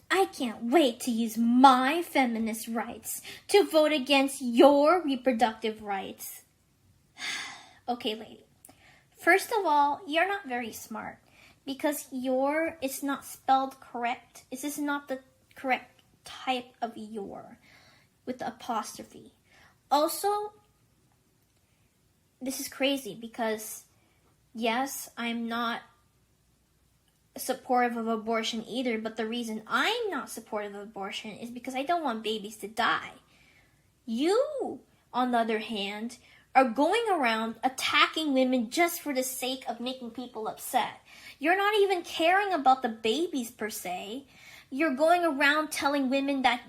I can't wait to use my feminist rights to vote against your reproductive rights. Okay, lady. First of all, you're not very smart because it's not spelled correct. This is not the correct type of your with the apostrophe. Also, this is crazy because, yes, I'm not supportive of abortion either, but the reason I'm not supportive of abortion is because I don't want babies to die. You, on the other hand, are going around attacking women just for the sake of making people upset. You're not even caring about the babies per se. You're going around telling women that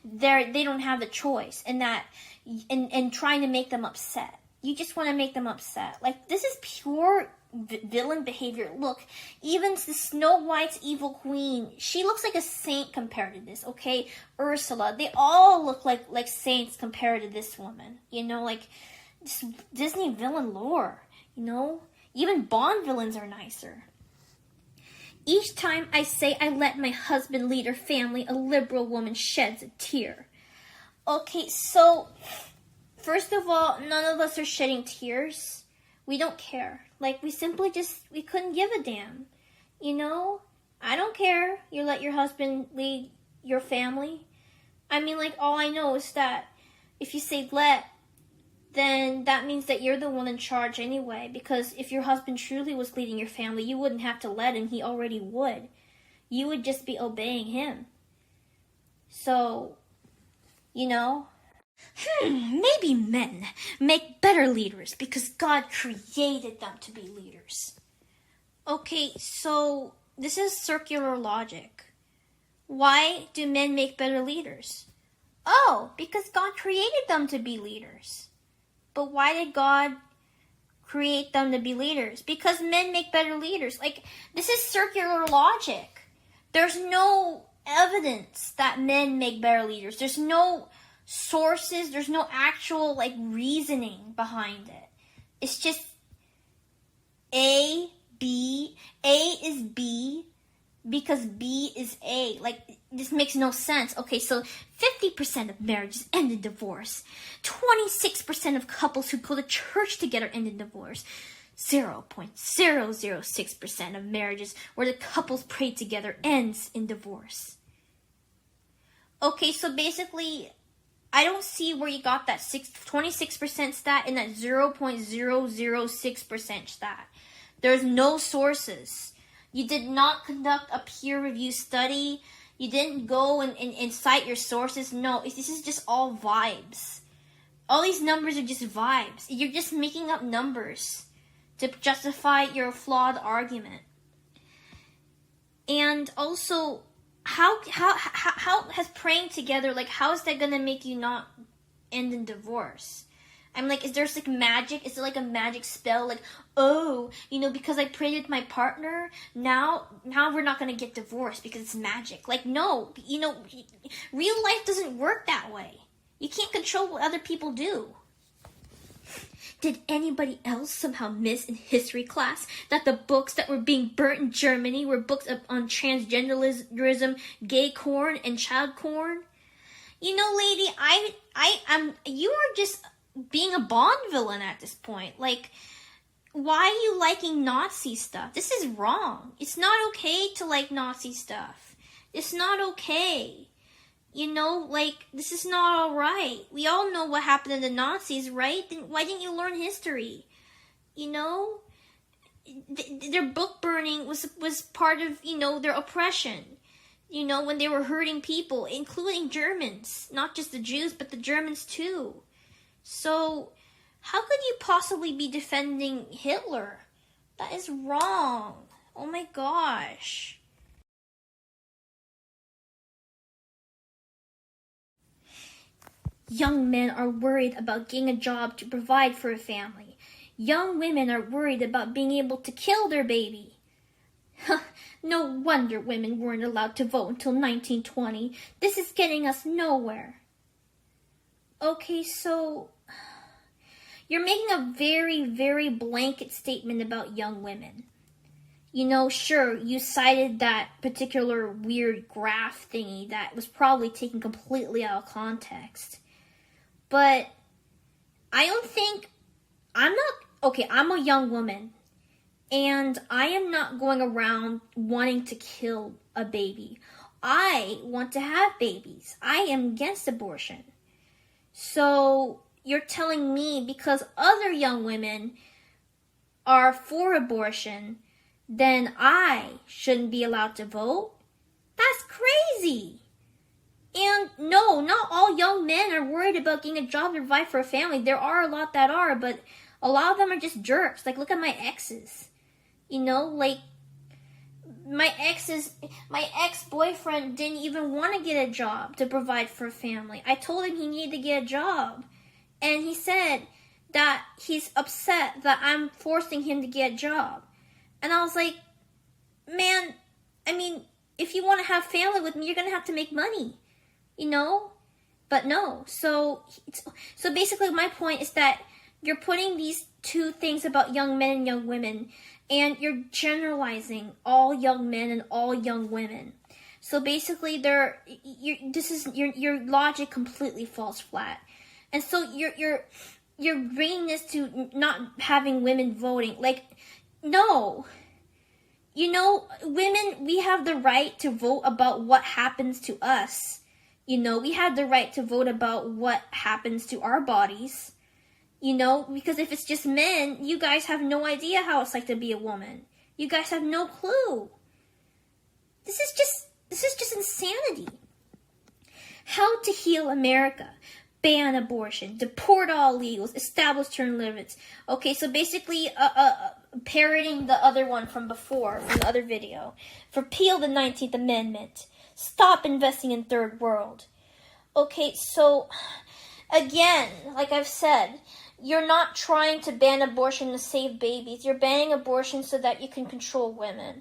they don't have a choice and trying to make them upset. You just want to make them upset. Like, this is pure villain behavior. Look, even the Snow White's evil queen, she looks like a saint compared to this, okay? Ursula, they all look like saints compared to this woman. You know, like, this Disney villain lore, you know? Even Bond villains are nicer. Each time I say I let my husband lead our family, a liberal woman sheds a tear. Okay, so, first of all, none of us are shedding tears. We don't care. Like, we couldn't give a damn. You know? I don't care. You let your husband lead your family. I mean, like, all I know is that if you say let, then that means that you're the one in charge anyway. Because if your husband truly was leading your family, you wouldn't have to let him. He already would. You would just be obeying him. So, you know, maybe men make better leaders because God created them to be leaders. Okay, so this is circular logic. Why do men make better leaders? Oh, because God created them to be leaders. But why did God create them to be leaders? Because men make better leaders. Like, this is circular logic. There's no evidence that men make better leaders. There's no sources. There's no actual, like, reasoning behind it. It's just A, B. A is B because B is A. Like, this makes no sense. Okay, so 50% of marriages end in divorce. 26% of couples who go to church together end in divorce. 0.006% of marriages where the couples pray together ends in divorce. Okay, so basically, I don't see where you got that 26% stat and that 0.006% stat. There's no sources. You did not conduct a peer-reviewed study. You didn't go and cite your sources. No, this is just all vibes. All these numbers are just vibes. You're just making up numbers to justify your flawed argument. And also, how has praying together, like, how is that going to make you not end in divorce? I'm like, is there like magic? Is it like a magic spell? Like, oh, you know, because I prayed with my partner, now we're not going to get divorced because it's magic. Like, no, you know, real life doesn't work that way. You can't control what other people do. Did anybody else somehow miss in history class that the books that were being burnt in Germany were books on transgenderism, gay porn, and child porn? You know, lady, you are just being a Bond villain at this point. Like, why are you liking Nazi stuff? This is wrong. It's not okay to like Nazi stuff. It's not okay. You know, like, this is not alright. We all know what happened to the Nazis, right? Then why didn't you learn history? You know? Their book burning was part of, you know, their oppression. You know, when they were hurting people, including Germans. Not just the Jews, but the Germans too. So, how could you possibly be defending Hitler? That is wrong. Oh my gosh. Young men are worried about getting a job to provide for a family. Young women are worried about being able to kill their baby. No wonder women weren't allowed to vote until 1920. This is getting us nowhere. Okay, so you're making a very, very blanket statement about young women. Sure, you cited that particular weird graph thingy that was probably taken completely out of context. But I don't think, I'm a young woman, and I am not going around wanting to kill a baby. I want to have babies. I am against abortion. So you're telling me because other young women are for abortion, then I shouldn't be allowed to vote? That's crazy. And no, not all young men are worried about getting a job to provide for a family. There are a lot that are, but a lot of them are just jerks. Like, look at my exes. My ex-boyfriend didn't even want to get a job to provide for a family. I told him he needed to get a job. And he said that he's upset that I'm forcing him to get a job. And I was like, man, if you want to have family with me, you're going to have to make money, But no. So basically my point is that you're putting these two things about young men and young women, and you're generalizing all young men and all young women. So basically your logic completely falls flat. And so you're bringing this to not having women voting. Like, no. Women, we have the right to vote about what happens to us. We have the right to vote about what happens to our bodies. Because if it's just men, you guys have no idea how it's like to be a woman. You guys have no clue. This is just insanity. How to heal America. Ban abortion, deport all illegals, establish term limits. Okay, so basically, parroting the other one from before, from the other video. Repeal the 19th Amendment. Stop investing in third world. Okay, so, again, like I've said, you're not trying to ban abortion to save babies. You're banning abortion so that you can control women.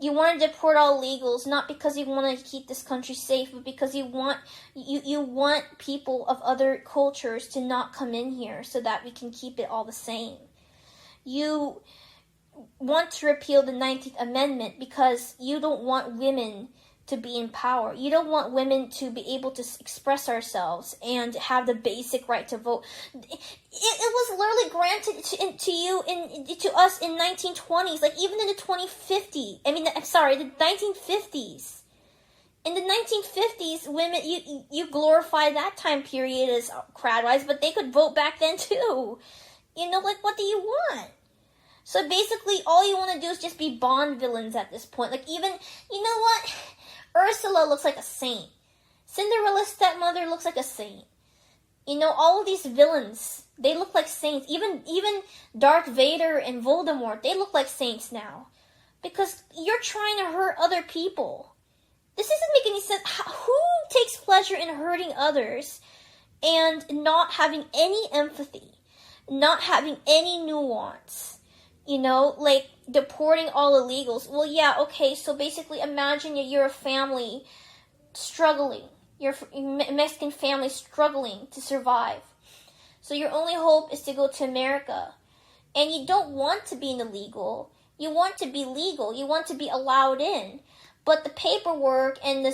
You want to deport all illegals, not because you want to keep this country safe, but because you want people of other cultures to not come in here so that we can keep it all the same. You want to repeal the 19th Amendment because you don't want women to be in power. You don't want women to be able to express ourselves and have the basic right to vote. It was literally granted to us in 1920s, like even in the 1950s. The 1950s. In the 1950s, women, you glorify that time period as crowd-wise, but they could vote back then too. What do you want? So basically, all you want to do is just be Bond villains at this point. Like, even, you know what? Ursula looks like a saint. Cinderella's stepmother looks like a saint. All of these villains, they look like saints. Even Darth Vader and Voldemort, they look like saints now. Because you're trying to hurt other people. This doesn't make any sense. Who takes pleasure in hurting others and not having any empathy? Not having any nuance? Like deporting all illegals. Well, yeah, okay, so basically imagine you're a family struggling. You're a Mexican family struggling to survive. So your only hope is to go to America. And you don't want to be an illegal. You want to be legal. You want to be allowed in. But the paperwork and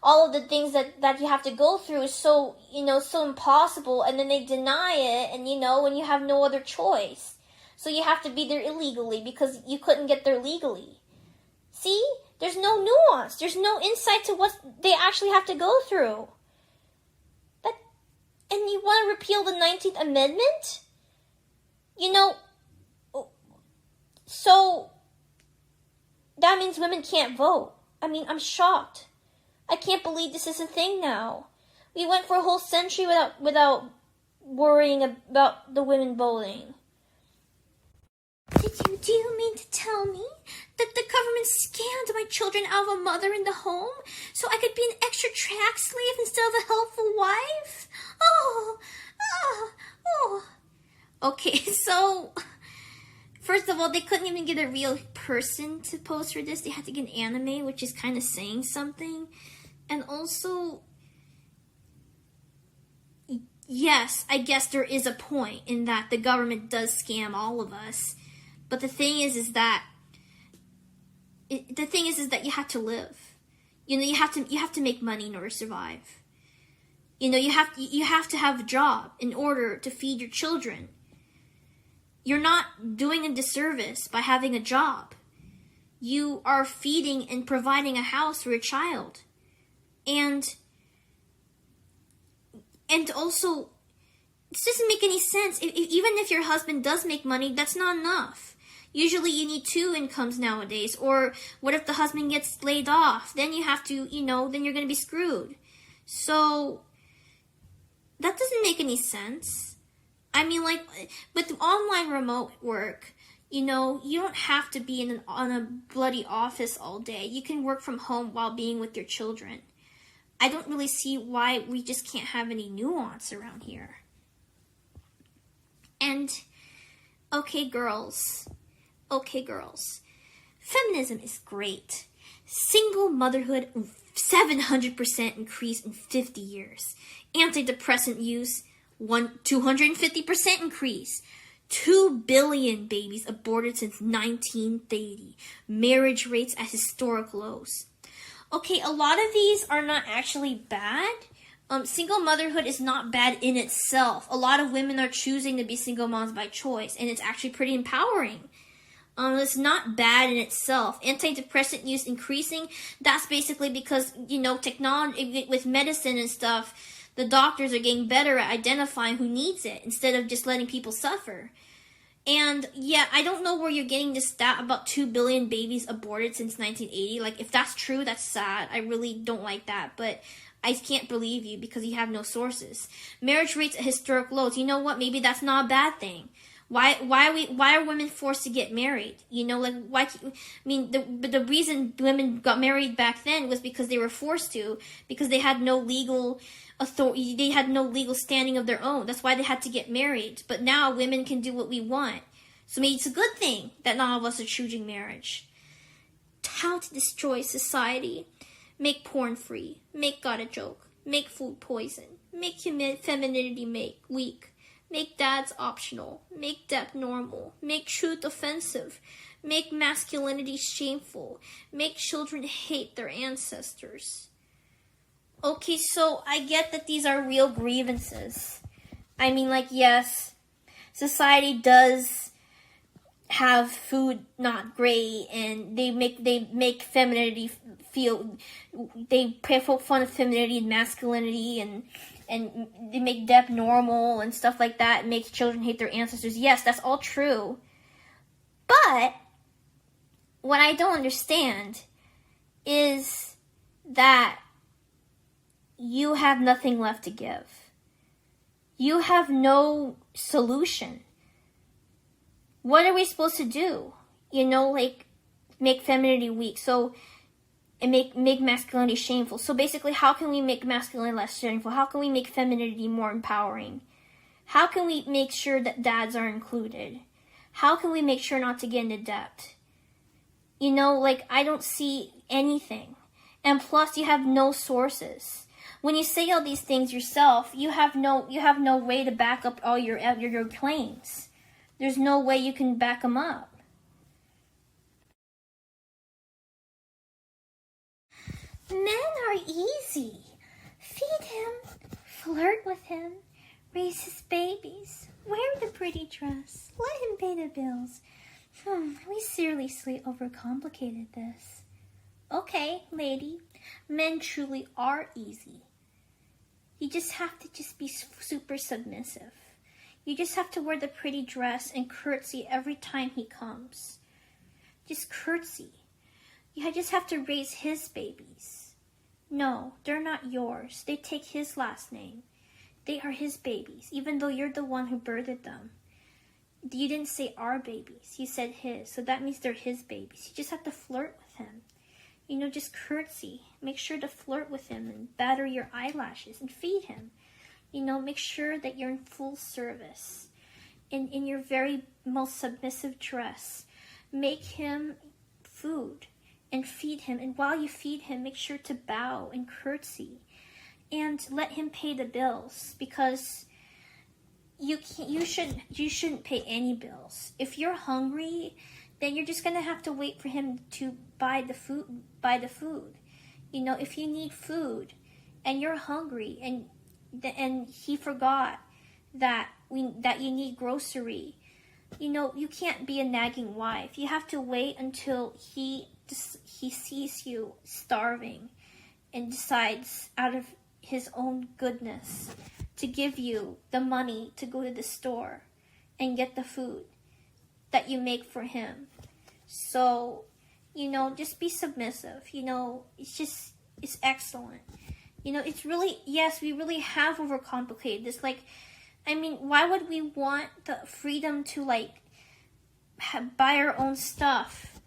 all of the things that you have to go through is so impossible, and then they deny it, and when you have no other choice. So you have to be there illegally because you couldn't get there legally. See? There's no nuance. There's no insight to what they actually have to go through. And you want to repeal the 19th Amendment? So that means women can't vote. I'm shocked. I can't believe this is a thing now. We went for a whole century without worrying about the women voting. Do you mean to tell me that the government scammed my children out of a mother in the home so I could be an extra track slave instead of a helpful wife? Okay, so first of all, they couldn't even get a real person to pose for this. They had to get an anime, which is kind of saying something. And also, yes, I guess there is a point in that the government does scam all of us. But the thing is that the thing is that you have to live. You know, you have to make money in order to survive. You know, you have to have a job in order to feed your children. You're not doing a disservice by having a job. You are feeding and providing a house for your child. And also, this doesn't make any sense. Even if your husband does make money, that's not enough. Usually you need 2 incomes nowadays. Or what if the husband gets laid off? Then you have to, then you're going to be screwed. So that doesn't make any sense. I mean, like, with online remote work, you don't have to be on a bloody office all day. You can work from home while being with your children. I don't really see why we just can't have any nuance around here. And, okay, girls. Feminism is great. Single motherhood, 700% increase in 50 years. Antidepressant use, 250% increase. 2 billion babies aborted since 1930. Marriage rates at historic lows. Okay, a lot of these are not actually bad. Single motherhood is not bad in itself. A lot of women are choosing to be single moms by choice, and it's actually pretty empowering. It's not bad in itself. Antidepressant use increasing, that's basically because, technology, with medicine and stuff, the doctors are getting better at identifying who needs it instead of just letting people suffer. And yeah, I don't know where you're getting this stat about 2 billion babies aborted since 1980. Like, if that's true, that's sad. I really don't like that, but I can't believe you because you have no sources. Marriage rates at historic lows. You know what? Maybe that's not a bad thing. Why are women forced to get married? The reason women got married back then was because they were forced to, because they had no legal authority, they had no legal standing of their own. That's why they had to get married. But now women can do what we want. So maybe it's a good thing that not all of us are choosing marriage. How to destroy society. Make porn free. Make God a joke. Make food poison. Make femininity weak. Make dads optional. Make depth normal. Make truth offensive. Make masculinity shameful. Make children hate their ancestors. Okay, so I get that these are real grievances. I mean, yes, society does have food not great, and they make femininity feel, they poke fun of femininity and masculinity, and they make depth normal and stuff like that, and make children hate their ancestors. Yes, that's all true. But what I don't understand is that you have nothing left to give. You have no solution. What are we supposed to do? Make femininity weak. And make masculinity shameful. So basically, how can we make masculinity less shameful? How can we make femininity more empowering? How can we make sure that dads are included? How can we make sure not to get into debt? I don't see anything. And plus, you have no sources. When you say all these things yourself, you have no way to back up all your claims. There's no way you can back them up. Men are easy. Feed him, flirt with him, raise his babies, wear the pretty dress, let him pay the bills. We seriously overcomplicated this. Okay, lady, men truly are easy. You just have to be super submissive. You just have to wear the pretty dress and curtsy every time he comes. Just curtsy. You just have to raise his babies. No, they're not yours. They take his last name. They are his babies, even though you're the one who birthed them. You didn't say our babies. You said his, so that means they're his babies. You just have to flirt with him. Just curtsy. Make sure to flirt with him and batter your eyelashes and feed him. Make sure that you're in full service. In your very most submissive dress. Make him food and feed him. And while you feed him, make sure to bow and curtsy. And let him pay the bills, because you shouldn't pay any bills. If you're hungry, then you're just gonna have to wait for him to buy the food. You know, if you need food and you're hungry and he forgot that you need grocery, you know, you can't be a nagging wife. You have to wait until he sees you starving and decides out of his own goodness to give you the money to go to the store and get the food that you make for him. So, you know, just be submissive. You know, it's excellent. You know, it's really, yes, we really have overcomplicated this. Like, I mean, why would we want the freedom to, like, buy our own stuff?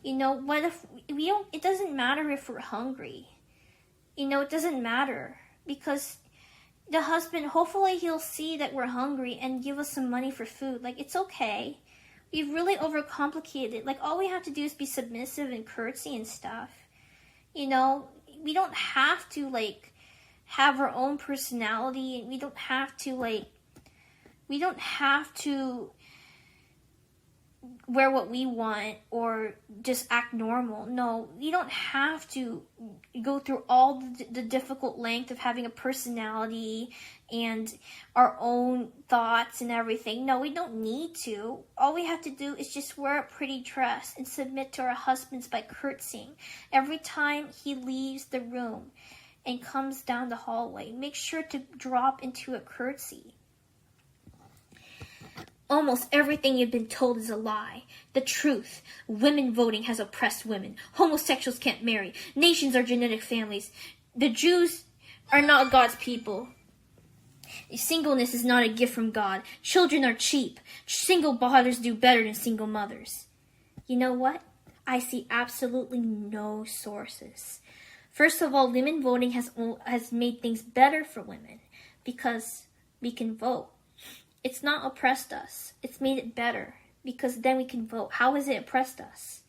You know, what if we don't, it doesn't matter if we're hungry. You know, it doesn't matter, because the husband, hopefully he'll see that we're hungry and give us some money for food. Like, it's okay. We've really overcomplicated it. Like, all we have to do is be submissive and curtsy and stuff. You know, we don't have to, like, have our own personality, and we don't have to wear what we want or just act normal. No, we don't have to go through all the difficult length of having a personality and our own thoughts and everything. No, we don't need to. All we have to do is just wear a pretty dress and submit to our husbands by curtsying every time he leaves the room and comes down the hallway. Make sure to drop into a curtsy. Almost everything you've been told is a lie. The truth. Women voting has oppressed women. Homosexuals can't marry. Nations are genetic families. The Jews are not God's people. Singleness is not a gift from God. Children are cheap. Single fathers do better than single mothers. You know what? I see absolutely no sources. First of all, women voting has made things better for women because we can vote. It's not oppressed us. It's made it better because then we can vote. How has it oppressed us?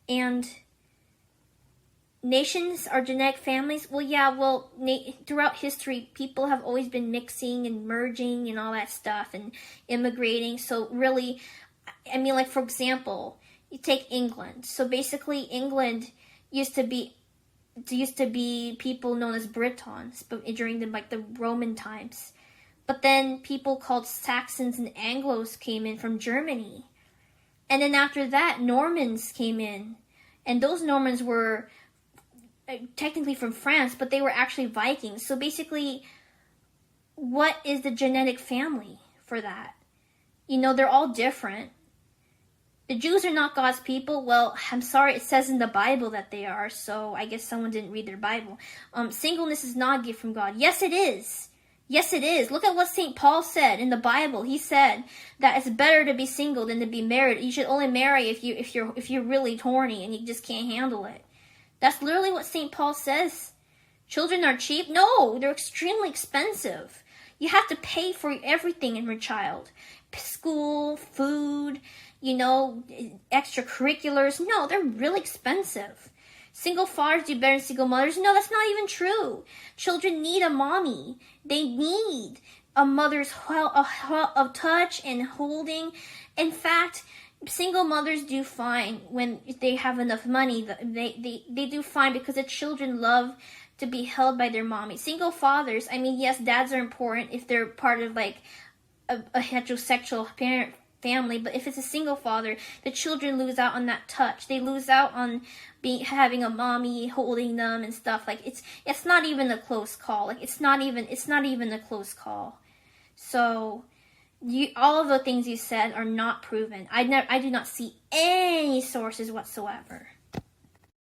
And nations are genetic families. Well, yeah, throughout history, people have always been mixing and merging and all that stuff and immigrating. So really, I mean, like, for example, you take England. So basically, England used to be people known as Britons, but during the Roman times. But then people called Saxons and Anglos came in from Germany. And then after that, Normans came in. And those Normans were technically from France, but they were actually Vikings. So basically, what is the genetic family for that? You know, they're all different. The Jews are not God's people. Well, I'm sorry, it says in the Bible that they are, so I guess someone didn't read their Bible. Singleness is not a gift from God. Yes, it is. Yes, it is. Look at what St. Paul said in the Bible. He said that it's better to be single than to be married. You should only marry if you're really horny and you just can't handle it. That's literally what St. Paul says. Children are cheap? No, they're extremely expensive. You have to pay for everything in your child. School, food, you know, extracurriculars. No, they're really expensive. Single fathers do better than single mothers. No, that's not even true. Children need a mommy. They need a mother's of touch and holding. In fact, single mothers do fine when they have enough money. They do fine because the children love to be held by their mommy. Single fathers, I mean, yes, dads are important if they're part of like a heterosexual parent family, but if it's a single father, the children lose out on that touch. They lose out on having a mommy holding them and stuff. Like it's not even a close call. Like it's not even a close call. So all of the things you said are not proven. I do not see any sources whatsoever.